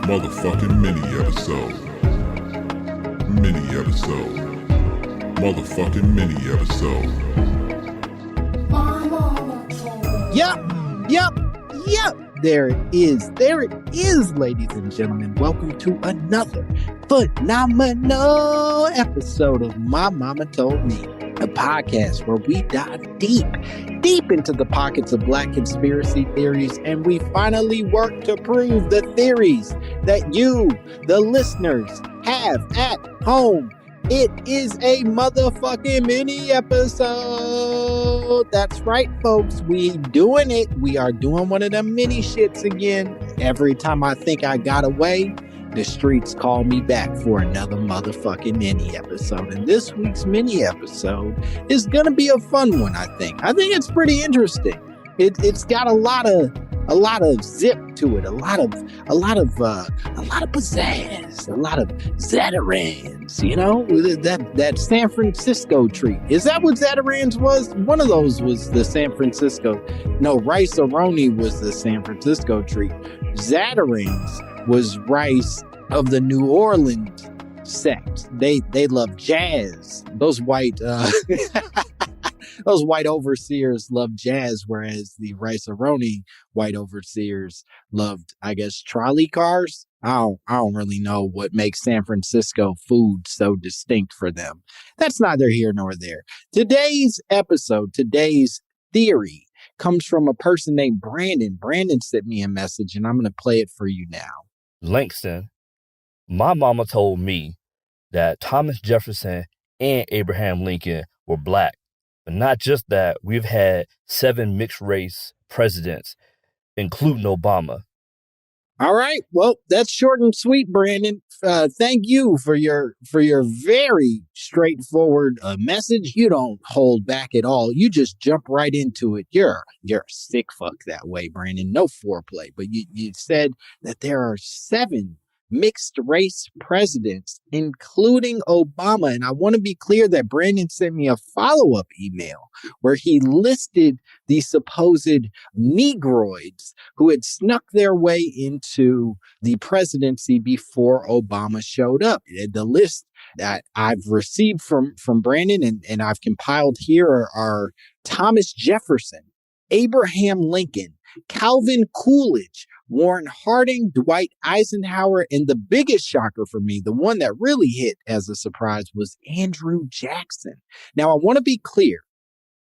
Motherfucking mini episode. Mini episode. Motherfucking mini episode. Yep. There it is, ladies and gentlemen. Welcome to another phenomenal episode of My Mama Told Me, a podcast where we dive deep into the pockets of Black conspiracy theories, and we finally work to prove the theories that you, the listeners, have at home. It is a motherfucking mini episode. That's right, folks. We doing it. We are doing one of them mini shits again. Every time I think I got away, the streets call me back for another motherfucking mini episode. And this week's mini episode is gonna be a fun one, I think. I think it's pretty interesting. It's got a lot of zip to it, a lot of pizzazz, a lot of Zatarans, you know, that San Francisco treat. Is that what Zatarans was? One of those was the San Francisco. No, rice-a-roni was the San Francisco treat. Zatarans was rice of the New Orleans sect. They love jazz. Those white those white overseers loved jazz, whereas the rice-a-roni white overseers loved, I guess, trolley cars. I don't really know what makes San Francisco food so distinct for them. That's neither here nor there. Today's episode, today's theory, comes from a person named Brandon. Brandon sent me a message, and I'm going to play it for you now. Langston, my mama told me that Thomas Jefferson and Abraham Lincoln were Black. But not just that, we've had 7 mixed-race presidents, including Obama. All right. Well, that's short and sweet, Brandon. Thank you for your very straightforward message. You don't hold back at all. You just jump right into it. You're a sick fuck that way, Brandon. No foreplay. But you said that there are 7 mixed race presidents, including Obama. And I want to be clear that Brandon sent me a follow-up email where he listed the supposed Negroids who had snuck their way into the presidency before Obama showed up. The list that I've received from Brandon and I've compiled here are Thomas Jefferson, Abraham Lincoln, Calvin Coolidge, Warren Harding, Dwight Eisenhower, and the biggest shocker for me, the one that really hit as a surprise, was Andrew Jackson. Now, I want to be clear.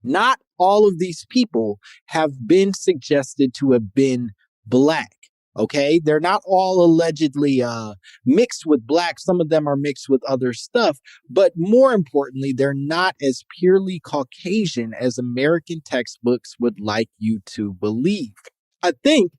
Not all of these people have been suggested to have been Black. Okay, they're not all allegedly mixed with Black. Some of them are mixed with other stuff. But more importantly, they're not as purely Caucasian as American textbooks would like you to believe. I think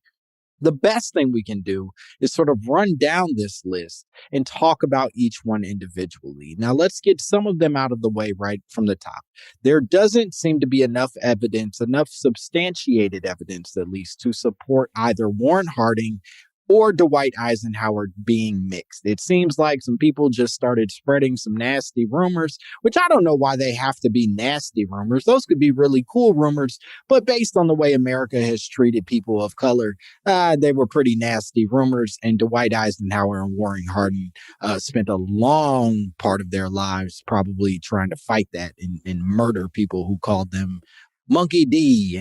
the best thing we can do is sort of run down this list and talk about each one individually. Now, let's get some of them out of the way right from the top. There doesn't seem to be enough evidence, enough substantiated evidence, at least, to support either Warren Harding or Dwight Eisenhower being mixed. It seems like some people just started spreading some nasty rumors, which I don't know why they have to be nasty rumors. Those could be really cool rumors, but based on the way America has treated people of color, they were pretty nasty rumors. And Dwight Eisenhower and Warren Harding spent a long part of their lives probably trying to fight that and murder people who called them Monkey D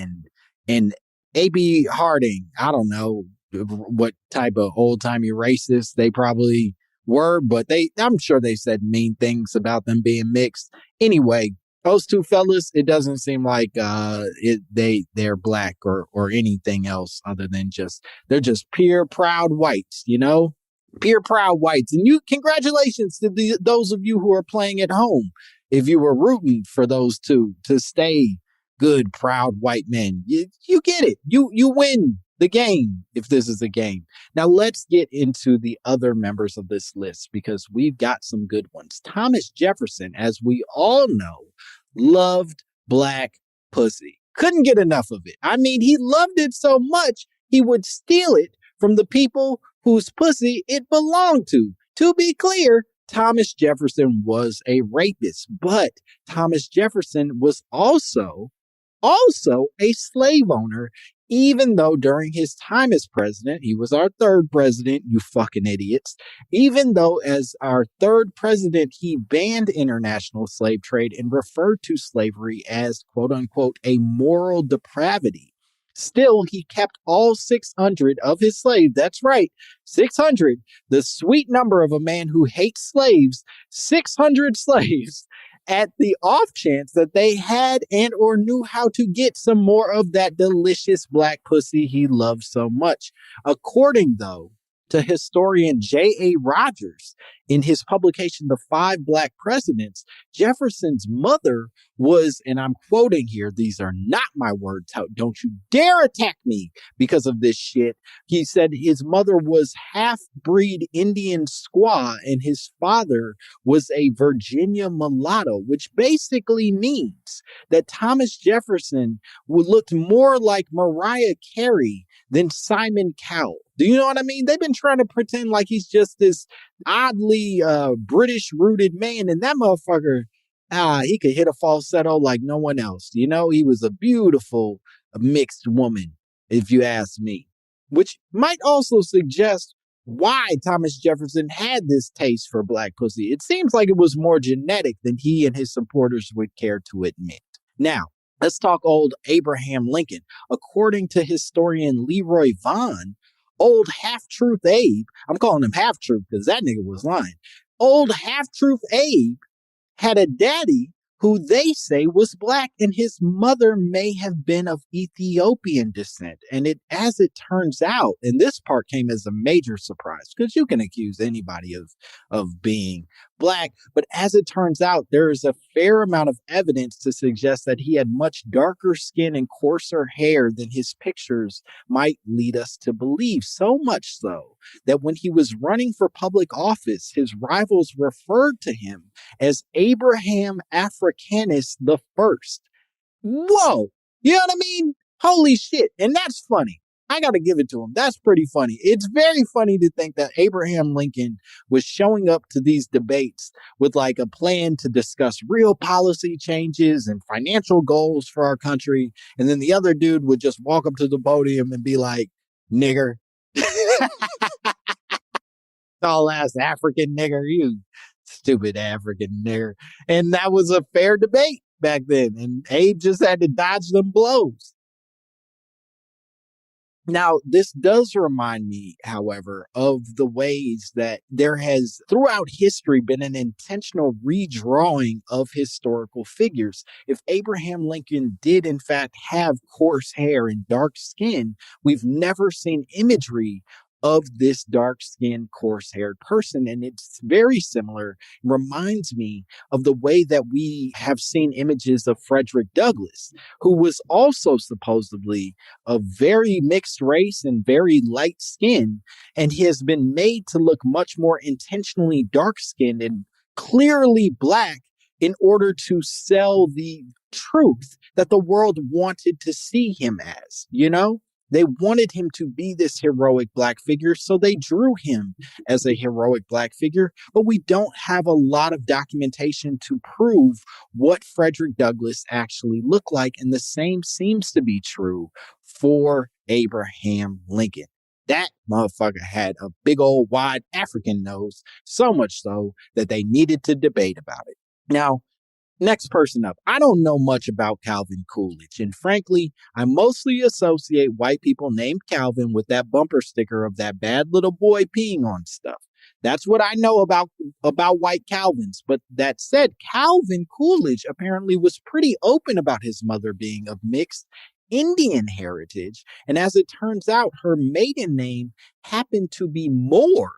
and A.B. Harding. I don't know what type of old-timey racist they probably were, but I'm sure they said mean things about them being mixed. Anyway, those two fellas, it doesn't seem like they're Black or anything else other than they're just pure proud whites, you know? Pure proud whites. And congratulations to those of you who are playing at home. If you were rooting for those two to stay good, proud white men, you get it. You win the game, if this is a game. Now let's get into the other members of this list because we've got some good ones. Thomas Jefferson, as we all know, loved Black pussy. Couldn't get enough of it. I mean, he loved it so much, he would steal it from the people whose pussy it belonged to. To be clear, Thomas Jefferson was a rapist, but Thomas Jefferson was also a slave owner Even though during his time as president, he was our third president, you fucking idiots. Even though as our third president, he banned international slave trade and referred to slavery as quote unquote a moral depravity. Still, he kept all 600 of his slaves. That's right, 600, the sweet number of a man who hates slaves, 600 slaves at the off chance that they had and or knew how to get some more of that delicious black pussy he loved so much. According, though, to historian J.A. Rogers, in his publication, The Five Black Presidents, Jefferson's mother was, and I'm quoting here, these are not my words, don't you dare attack me because of this shit. He said his mother was half-breed Indian squaw and his father was a Virginia mulatto, which basically means that Thomas Jefferson looked more like Mariah Carey than Simon Cowell. Do you know what I mean? They've been trying to pretend like he's just this oddly British rooted man, and that motherfucker, he could hit a falsetto like no one else. You know, he was a beautiful mixed woman, if you ask me, which might also suggest why Thomas Jefferson had this taste for black pussy. It seems like it was more genetic than he and his supporters would care to admit. Now, let's talk old Abraham Lincoln. According to historian Leroy Vaughn, old half-truth Abe, I'm calling him half-truth because that nigga was lying. Old half-truth Abe had a daddy who they say was black, and his mother may have been of Ethiopian descent. And as it turns out, and this part came as a major surprise, because you can accuse anybody of being black, but as it turns out, there is a fair amount of evidence to suggest that he had much darker skin and coarser hair than his pictures might lead us to believe. So much so that when he was running for public office, his rivals referred to him as Abraham Africanus the First. Whoa! You know what I mean? Holy shit. And that's funny. I got to give it to him. That's pretty funny. It's very funny to think that Abraham Lincoln was showing up to these debates with like a plan to discuss real policy changes and financial goals for our country. And then the other dude would just walk up to the podium and be like, nigger. Tall ass African nigger, you stupid African nigger. And that was a fair debate back then. And Abe just had to dodge them blows. Now, this does remind me, however, of the ways that there has throughout history been an intentional redrawing of historical figures. If Abraham Lincoln did, in fact, have coarse hair and dark skin, we've never seen imagery of this dark-skinned, coarse-haired person. And it's very similar, reminds me of the way that we have seen images of Frederick Douglass, who was also supposedly a very mixed race and very light skinned, and he has been made to look much more intentionally dark-skinned and clearly black in order to sell the truth that the world wanted to see him as, you know? They wanted him to be this heroic black figure, so they drew him as a heroic black figure, but we don't have a lot of documentation to prove what Frederick Douglass actually looked like, and the same seems to be true for Abraham Lincoln. That motherfucker had a big old wide African nose, so much so that they needed to debate about it. Now, next person up. I don't know much about Calvin Coolidge, and frankly, I mostly associate white people named Calvin with that bumper sticker of that bad little boy peeing on stuff. That's what I know about white Calvins. But that said, Calvin Coolidge apparently was pretty open about his mother being of mixed Indian heritage. And as it turns out, her maiden name happened to be Moore,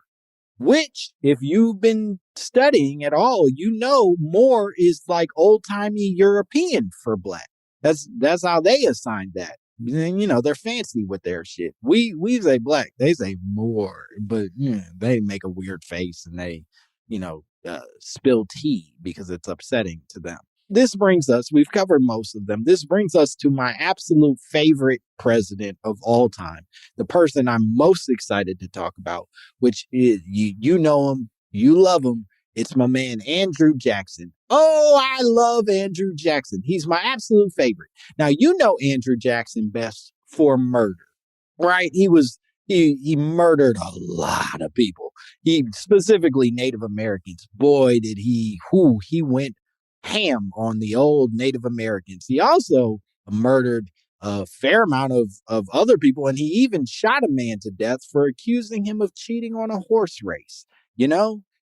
which, if you've been studying at all, you know Moore is like old-timey European for black. That's how they assign that. You know, they're fancy with their shit. We say black, they say Moore, but they make a weird face and they, spill tea because it's upsetting to them. This brings us, we've covered most of them. This brings us to my absolute favorite president of all time, the person I'm most excited to talk about, which is, you know him, you love him. It's my man, Andrew Jackson. Oh, I love Andrew Jackson. He's my absolute favorite. Now, you know Andrew Jackson best for murder, right? He murdered a lot of people. He specifically Native Americans. Boy, did he went ham on the old Native Americans. He also murdered a fair amount of other people, and he even shot a man to death for accusing him of cheating on a horse race.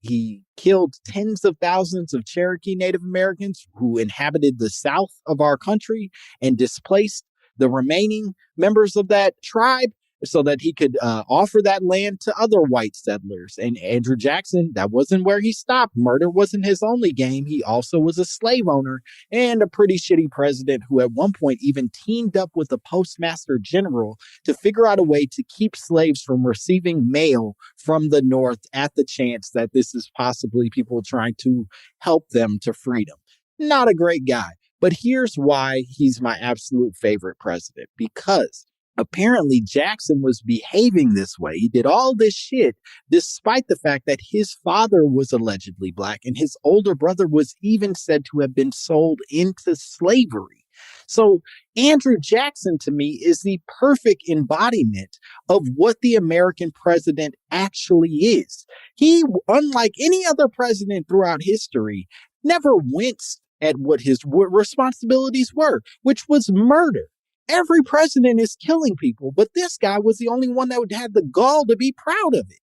He killed tens of thousands of Cherokee Native Americans who inhabited the south of our country and displaced the remaining members of that tribe so that he could offer that land to other white settlers. And Andrew Jackson, that wasn't where he stopped. Murder wasn't his only game. He also was a slave owner and a pretty shitty president who at one point even teamed up with the postmaster general to figure out a way to keep slaves from receiving mail from the North at the chance that this is possibly people trying to help them to freedom. Not a great guy. But here's why he's my absolute favorite president, because apparently Jackson was behaving this way. He did all this shit despite the fact that his father was allegedly black and his older brother was even said to have been sold into slavery. So Andrew Jackson, to me, is the perfect embodiment of what the American president actually is. He, unlike any other president throughout history, never winced at what his responsibilities were, which was murder. Every president is killing people, but this guy was the only one that would have the gall to be proud of it.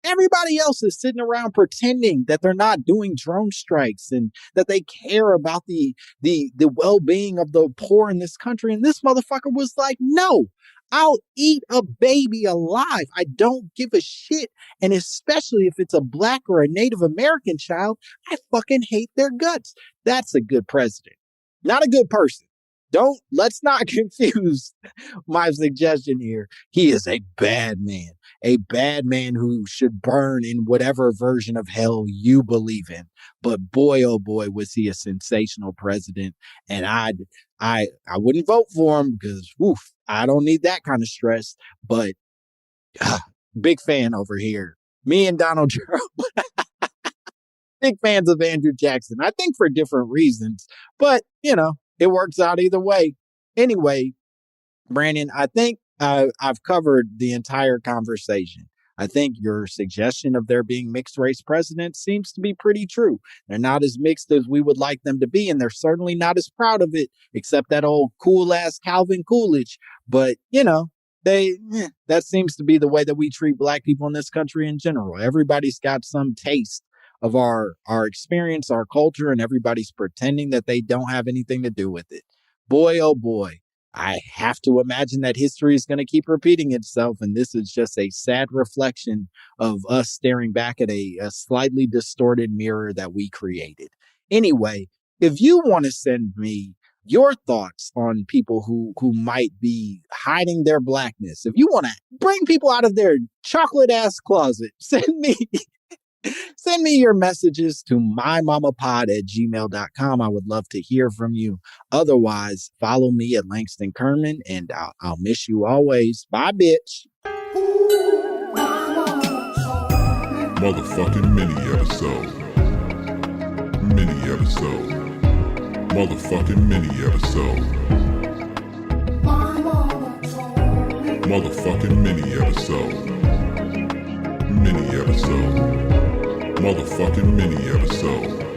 Everybody else is sitting around pretending that they're not doing drone strikes and that they care about the well-being of the poor in this country. And this motherfucker was like, no, I'll eat a baby alive. I don't give a shit. And especially if it's a black or a Native American child, I fucking hate their guts. That's a good president, not a good person. Let's not confuse my suggestion here. He is a bad man who should burn in whatever version of hell you believe in. But boy, oh boy, was he a sensational president. And I wouldn't vote for him because, I don't need that kind of stress. But big fan over here. Me and Donald Trump. Big fans of Andrew Jackson. I think for different reasons. But, it works out either way. Anyway, Brandon, I think I've covered the entire conversation. I think your suggestion of there being mixed race presidents seems to be pretty true. They're not as mixed as we would like them to be, and they're certainly not as proud of it, except that old cool ass Calvin Coolidge. But, that seems to be the way that we treat black people in this country in general. Everybody's got some taste of our experience, our culture, and everybody's pretending that they don't have anything to do with it. Boy, oh boy, I have to imagine that history is going to keep repeating itself. And this is just a sad reflection of us staring back at a slightly distorted mirror that we created. Anyway, if you want to send me your thoughts on people who might be hiding their blackness, if you want to bring people out of their chocolate ass closet, send me your messages to mymommapod@gmail.com. I would love to hear from you. Otherwise, follow me at Langston Kerman, and I'll miss you always. Bye, bitch. Motherfucking mini episode. Mini episode. Motherfucking mini episode. Motherfucking mini episode. Mini episode. Motherfucking mini episode.